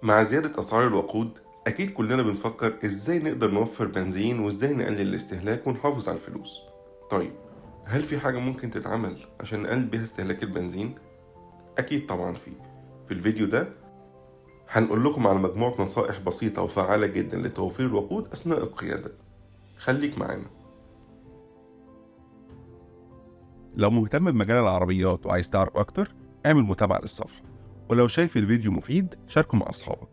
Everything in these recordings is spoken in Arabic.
مع زيادة أسعار الوقود أكيد كلنا بنفكر إزاي نقدر نوفر بنزين وإزاي نقلل الاستهلاك ونحافظ على الفلوس. طيب، هل في حاجة ممكن تتعمل عشان نقلل بيها استهلاك البنزين؟ أكيد طبعا في الفيديو ده هنقول لكم على مجموعة نصائح بسيطة وفعالة جدا لتوفير الوقود أثناء القيادة. خليك معانا. لو مهتم بمجال العربيات وعايز تعرف أكتر، اعمل متابعة للصفحة، ولو شايف الفيديو مفيد شاركه مع أصحابك.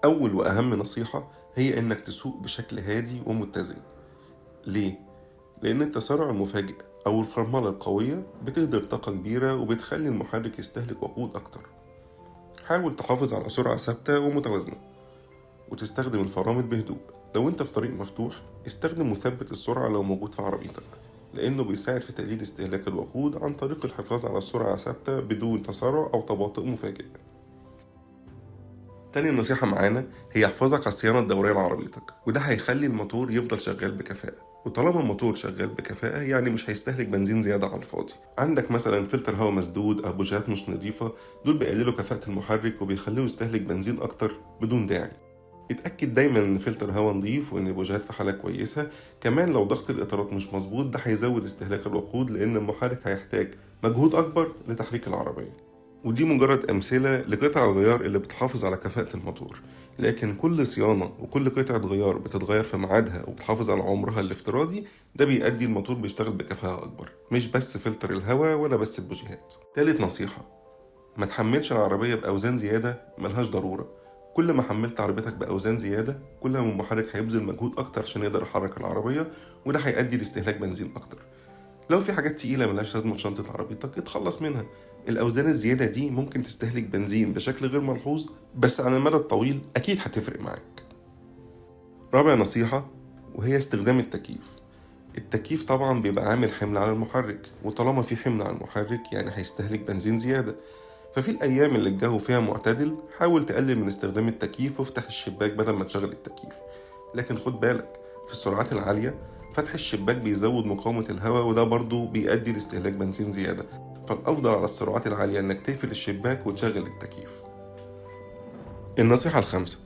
أول وأهم نصيحة هي إنك تسوق بشكل هادي ومتزن. ليه؟ لأن التسارع المفاجئ أو الفرملة القوية بتهدر طاقة كبيرة وبتخلي المحرك يستهلك وقود أكتر. حاول تحافظ على سرعة ثابتة ومتوازنة وتستخدم الفرامل بهدوء. لو انت في طريق مفتوح استخدم مثبت السرعة لو موجود في عربيتك، لأنه بيساعد في تقليل استهلاك الوقود عن طريق الحفاظ على سرعة ثابتة بدون تسارع أو تباطؤ مفاجئ. تاني نصيحة معانا هي حفاظك على الصيانة الدورية لعربيتك، وده هيخلي الموتور يفضل شغال بكفاءة. وطالما الموتور شغال بكفاءة يعني مش هيستهلك بنزين زيادة على الفاضي. عندك مثلا فلتر هواء مسدود أو بوجيهات مش نظيفة، دول بيقللوا كفاءة المحرك وبيخلوه يستهلك بنزين أكتر بدون داعي. اتأكد دايما ان فلتر هواء نظيف وان البوجيهات في حالة كويسة. كمان لو ضغط الإطارات مش مظبوط ده هيزود استهلاك الوقود، لأن المحرك هيحتاج مجهود أكبر لتحريك العربية. ودي مجرد أمثلة لقطع الغيار اللي بتحافظ على كفاءة الموتور، لكن كل صيانة وكل قطعة غيار بتتغير في ميعادها وبتحافظ على عمرها الافتراضي ده بيؤدي الموتور بيشتغل بكفاءة أكبر، مش بس فلتر الهواء ولا بس البوجيهات. تالت نصيحة، ما تحملش العربية بأوزان زيادة ملهاش ضرورة. كل ما حملت عربيتك بأوزان زيادة كل ما المحرك هيبذل مجهود أكتر عشان يقدر يحرك العربية، وده هيؤدي لاستهلاك بنزين أكتر. لو في حاجات تقيلة ملهاش لازمة في شنطة عربيتك اتخلص منها. الأوزان الزيادة دي ممكن تستهلك بنزين بشكل غير ملحوظ، بس على المدى الطويل أكيد هتفرق معاك. رابع نصيحة وهي استخدام التكييف. التكييف طبعا بيبقى عامل حمل على المحرك، وطالما في حمل على المحرك يعني هيستهلك بنزين زيادة. ففي الأيام اللي الجو فيها معتدل حاول تقلل من استخدام التكييف وافتح الشباك بدل ما تشغل التكييف. لكن خد بالك، في السرعات العالية فتح الشباك بيزود مقاومة الهواء وده برضو بيؤدي لاستهلاك بنزين زيادة. فالأفضل على السرعات العالية إنك تقفل الشباك وتشغل التكييف. النصيحة الخامسة،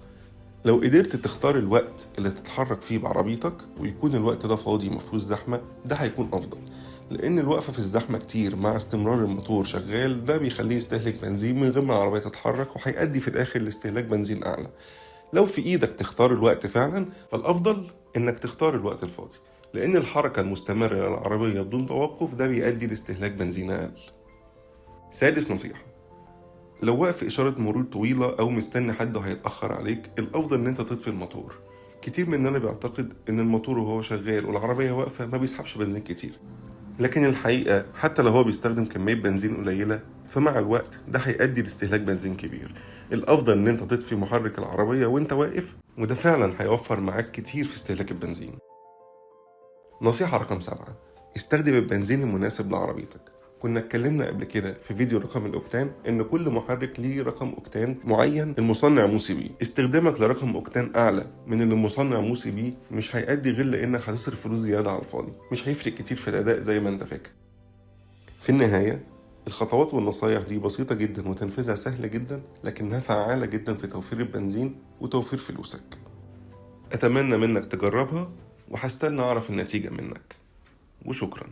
لو قدرت تختار الوقت اللي تتحرك فيه بعربيتك ويكون الوقت ده فاضي مفيهوش زحمة ده هيكون أفضل، لأن الوقفة في الزحمة كتير مع استمرار الموتور شغال ده بيخليه يستهلك بنزين من غير ما العربية تتحرك وهيؤدي في الآخر لاستهلاك بنزين أعلى. لو في إيدك تختار الوقت فعلا فالأفضل إنك تختار الوقت الفاضي، لأن الحركة المستمرة للعربية بدون توقف ده بيؤدي لاستهلاك بنزين أقل. سادس نصيحة، لو واقف في إشارة مرور طويلة أو مستني حد هيتأخر عليك الأفضل إن أنت تطفي الموتور. كتير مننا بيعتقد إن الموتور وهو شغال والعربية واقفة ما بيسحبش بنزين كتير، لكن الحقيقة حتى لو هو بيستخدم كمية بنزين قليلة فمع الوقت ده هيؤدي لاستهلاك بنزين كبير. الأفضل إن أنت تطفي محرك العربية وأنت واقف، وده فعلا هيوفر معاك كتير في استهلاك البنزين. نصيحة رقم 7، استخدم البنزين المناسب لعربيتك. كنا اتكلمنا قبل كده في فيديو رقم الأوكتان إن كل محرك ليه رقم أوكتان معين المصنع موصي بيه. استخدامك لرقم أوكتان أعلى من اللي المصنع موصي بيه مش هيؤدي غير لأنك هتصرف فلوس زيادة على الفاضي، مش هيفرق كتير في الأداء زي ما أنت فاكر. في النهاية الخطوات والنصايح دي بسيطة جدا وتنفيذها سهل جدا، لكنها فعالة جدا في توفير البنزين وتوفير فلوسك. أتمنى منك تجربها وهستنى أعرف النتيجة منك، وشكرا.